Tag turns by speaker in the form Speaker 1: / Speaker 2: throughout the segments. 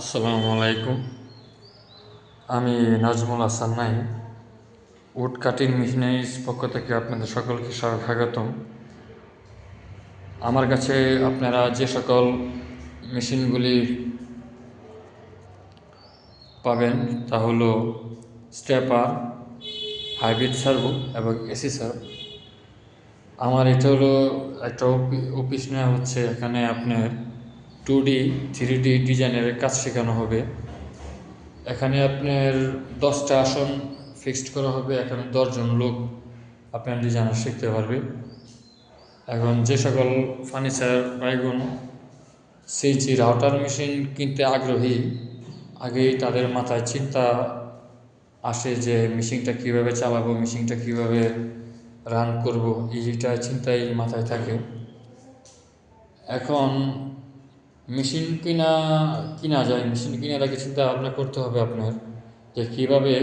Speaker 1: আসসালামু আলাইকুম। আমি নাজমুল হাসান নাই, উড কাটিং মেশিনারিজ পক্ষ থেকে আপনাদের সকলকে স্বাগতম। আমার কাছে আপনারা যে সকল মেশিনগুলি পাবেন তা হলো স্টেপার, হাইব্রিড সার্ভো এবং এসি সার্ভো। আমার এটা হলো একটা অফিস নেওয়া হচ্ছে, এখানে আপনার 2D 3D ডিজাইনের কাজ শেখানো হবে। এখানে আপনার 10টা আসন ফিক্সড করা হবে, এখানে 10জন লোক আপনার ডিজাইনার শিখতে পারবে। এখন যে সকল ফার্নিচার বাইগুন সিজি রাউটার মেশিন কিনতে আগ্রহী, আগেই তাদের মাথায় চিন্তা আসে যে মেশিনটা কীভাবে চালাবো, মেশিনটা কীভাবে রান করব, এইটা চিন্তাই মাথায় থাকে। এখন মেশিন কিনা যায়, মেশিন কেনার আগে চিন্তা ভাবনা করতে হবে আপনার যে কীভাবে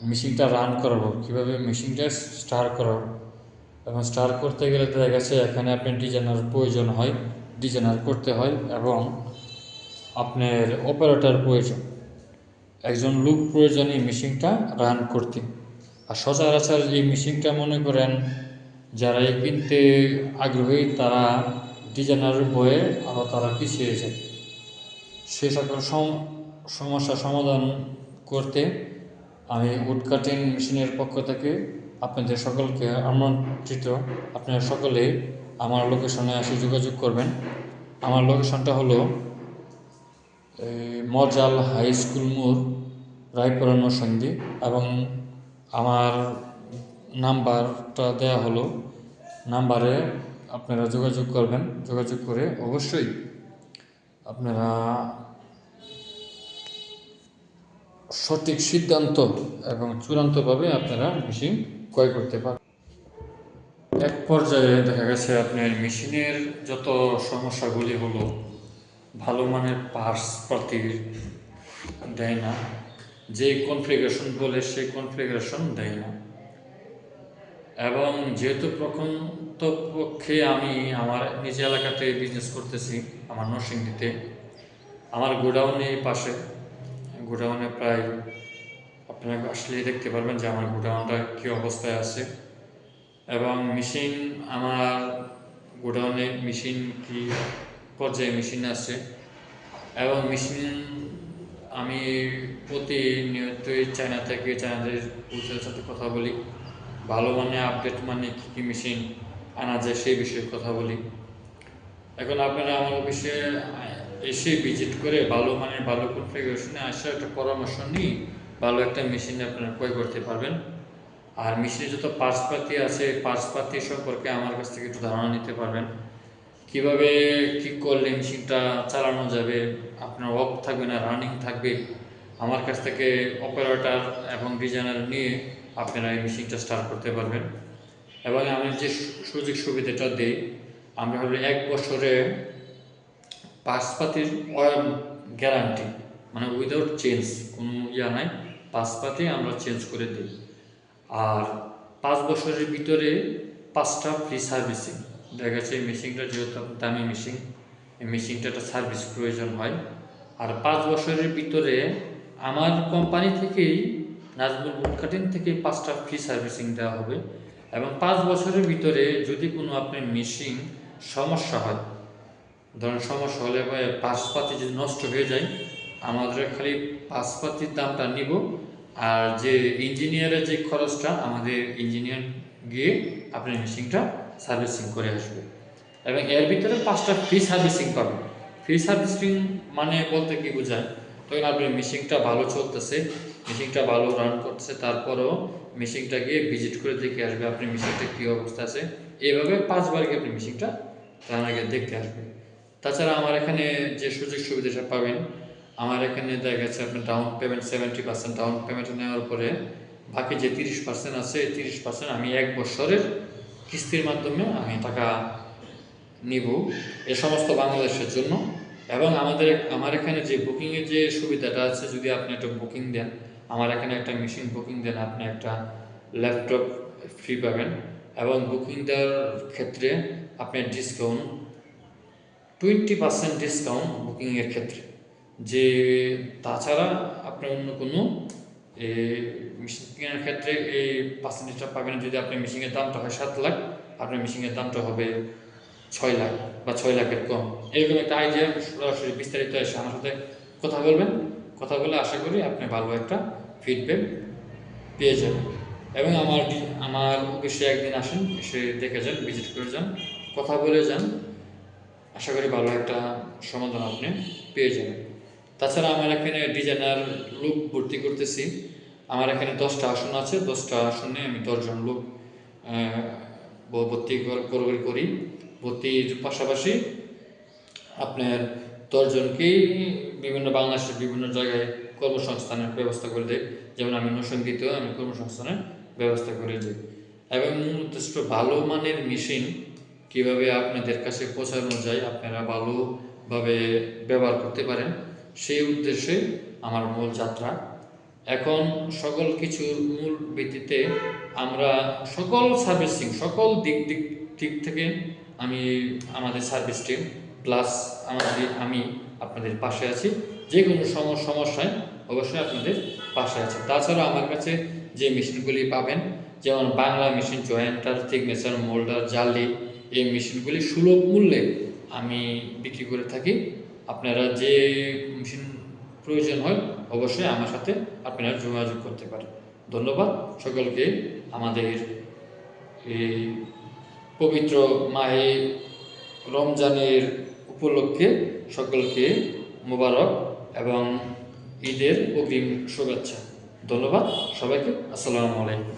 Speaker 1: মেশিনটা রান করাবো, কীভাবে মেশিনটা স্টার্ট করাবো। এবং স্টার্ট করতে গেলে দেখা গেছে এখানে আপনার ডিজাইনার প্রয়োজন হয়, ডিজাইনার করতে হয়, এবং আপনার অপারেটর প্রয়োজন, একজন লোক প্রয়োজন এই মেশিনটা রান করতে। আর সচরাচর এই মেশিনটা মনে করেন যারা এই কিনতে আগ্রহী তারা ডিজাইনার বয়ে আবার তারা পিছিয়ে যায়। সে সকল সমস্যা সমাধান করতে আমি উড কাটিং মেশিনের পক্ষ থেকে আপনাদের সকলকে আমন্ত্রিত। আপনারা সকলে আমার লোকেশনে এসে যোগাযোগ করবেন। আমার লোকেশনটা হলো মজাল হাই স্কুল মোড়, রায়পুরা নরসিংদী, এবং আমার নাম্বারটা দেয়া হলো, নাম্বারে আপনারা যোগাযোগ করবেন। যোগাযোগ করে অবশ্যই আপনারা সঠিক সিদ্ধান্ত এবং চূড়ান্তভাবে আপনারা মেশিন ক্রয় করতে পারেন। এক পর্যায়ে দেখা গেছে আপনার মেশিনের যত সমস্যাগুলি হলো, ভালো মানের পার্টস পাতি দেয় না, যে কনফিগারেশন বলে সেই কনফিগারেশন দেয় না। এবং যেহেতু প্রকৃতপক্ষে আমি আমার নিজ এলাকাতে বিজনেস করতেছি, আমার নরসিংদীতে, আমার গোডাউনে পাশে, গোডাউনে প্রায় আপনারা আসলেই দেখতে পারবেন যে আমার গোডাউনটা কী অবস্থায় আছে, এবং মেশিন আমার গোডাউনে মেশিন কী পর্যায়ে মেশিন আছে, এবং মেশিন আমি প্রতিনিয়তই চায়না থেকে চায়নাদের সাথে কথা বলি, ভালো মানে আপডেট মানে কী কী মেশিন আনা যায় সেই বিষয়ে কথা বলি। এখন আপনারা আমার অফিসে এসে ভিজিট করে ভালো মানের ভালো কনফিগারেশনে আসে একটা পরামর্শ নিয়ে ভালো একটা মেশিন আপনারা ক্রয় করতে পারবেন। আর মেশিনে যত পার্টসপাতি আছে, পার্টসপাতি সম্পর্কে আমার কাছ থেকে একটু ধারণা নিতে পারবেন, কীভাবে কী করলে মেশিনটা চালানো যাবে, আপনার অফ থাকবে না রানিং থাকবে। আমার কাছ থেকে অপারেটর এবং ডিজাইনার নিয়ে আপনারা এই মেশিনটা স্টার্ট করতে পারবেন। এবং আমি যে সুযোগ সুবিধাটা দিই, আমরা হলো 1 বছরে পার্টসপাতির গ্যারান্টি, মানে উইদাউট চেঞ্জ, কোনো নাই, পার্টসপাতি আমরা চেঞ্জ করে দিই। আর 5 বছরের ভিতরে 5টা ফ্রি সার্ভিসিং। দেখা গেছে এই মেশিনটা যেহেতু দামি মেশিন, এই মেশিনটা একটা সার্ভিস প্রয়োজন হয়। আর 5 বছরের ভিতরে আমার কোম্পানি থেকেই, নাজমুল উড কাটিং থেকে 5টা ফ্রি সার্ভিসিং দেওয়া হবে। এবং 5 বছরের ভিতরে যদি কোনো আপনার মেশিন সমস্যা হয়, ধরুন সমস্যা হলে পার্টসপাতি যদি নষ্ট হয়ে যায়, আমাদের খালি পার্টসপাতির দামটা নিব, আর যে ইঞ্জিনিয়ারের যে খরচটা, আমাদের ইঞ্জিনিয়ার গিয়ে আপনার মেশিনটা সার্ভিসিং করে আসবে। এবং এর ভিতরে 5টা ফ্রি সার্ভিসিং পাবেন। ফ্রি সার্ভিসিং মানে বলতে কি বোঝায়, তখন আপনার মেশিনটা ভালো চলতেছে, মেশিনটা ভালো রান করতেছে, তারপরেও মেশিনটা গিয়ে ভিজিট করে দেখে আসবে আপনার মেশিনটা কী অবস্থা আছে। এইভাবে 5 বার গিয়ে আপনি মেশিনটা তার আগে দেখতে আসবে। তাছাড়া আমার এখানে যে সুযোগ সুবিধাটা পাবেন, আমার এখানে দেখা গেছে আপনার ডাউন পেমেন্ট 70% ডাউন পেমেন্ট নেওয়ার পরে বাকি যে 30% আছে, এই 30% আমি 1 বছরের কিস্তির মাধ্যমে আমি টাকা নিব, এ সমস্ত বাংলাদেশের জন্য। এবং আমার এখানে যে বুকিংয়ের যে সুবিধাটা আছে, যদি আপনি একটা বুকিং দেন, আমার এখানে একটা মেশিন বুকিং দেন, আপনি একটা ল্যাপটপ ফ্রি পাবেন। এবং বুকিং দেওয়ার ক্ষেত্রে আপনার ডিসকাউন্ট 20% ডিসকাউন্ট বুকিংয়ের ক্ষেত্রে। যে তাছাড়া আপনি অন্য কোনো মেশিন কেনার ক্ষেত্রে এই পার্সেন্টেজটা পাবেন না। যদি আপনার মেশিনের দামটা হয় 7 লাখ, আপনার মেশিনের দামটা হবে 6 লাখ বা 6 লাখের কম। এরকম একটা আইডিয়া সরাসরি বিস্তারিত এসে আমার সাথে কথা বলবেন। কথা বলে আশা করি আপনি ভালো একটা ফিডব্যাক পেয়ে যাবেন। এবং আমার অফিসে একদিন আসেন, এসে দেখে যান, ভিজিট করে যান, কথা বলে যান। আশা করি ভালো একটা সমাধান আপনি পেয়ে যাবেন। তাছাড়া আমার এখানে ডিজাইনার লোক ভর্তি করতেছি। আমার এখানে 10টা আসন আছে। 10টা আসনে আমি 10 জন লোক ভর্তি করি। ভর্তির পাশাপাশি আপনার 10 জনকেই বিভিন্ন বাংলাদেশের বিভিন্ন জায়গায় কর্মসংস্থানের ব্যবস্থা করে দেয়। যেমন আমি নরসিংদীতেও আমি কর্মসংস্থানের ব্যবস্থা করে দিই। এবং মূল উদ্দেশ্য ভালো মানের মেশিন কীভাবে আপনাদের কাছে পৌঁছানো যায়, আপনারা ভালোভাবে ব্যবহার করতে পারেন, সেই উদ্দেশ্যে আমার মূল যাত্রা। এখন সকল কিছুর মূল ভিত্তিতে আমরা সকল সার্ভিসিং, সকল দিক থেকে আমি আমাদের সার্ভিস টিম প্লাস আমি আপনাদের পাশে আছি। যে কোনো সমস্যায় অবশ্যই আপনাদের পাশে আছে। তাছাড়া আমার কাছে যে মেশিনগুলি পাবেন, যেমন Bangla machine, jointer, signature, moulder, জালি, এই মেশিনগুলি সুলভ মূল্যে আমি বিক্রি করে থাকি। আপনারা যে মেশিন প্রয়োজন হয় অবশ্যই আমার সাথে আপনারা যোগাযোগ করতে পারেন। ধন্যবাদ সকলকে। আমাদের এই পবিত্র মাহে রমজানের উপলক্ষে সকলকে মোবারক এবং ঈদের অগ্রিম শুভেচ্ছা। ধন্যবাদ সবাইকে। আসসালামু আলাইকুম।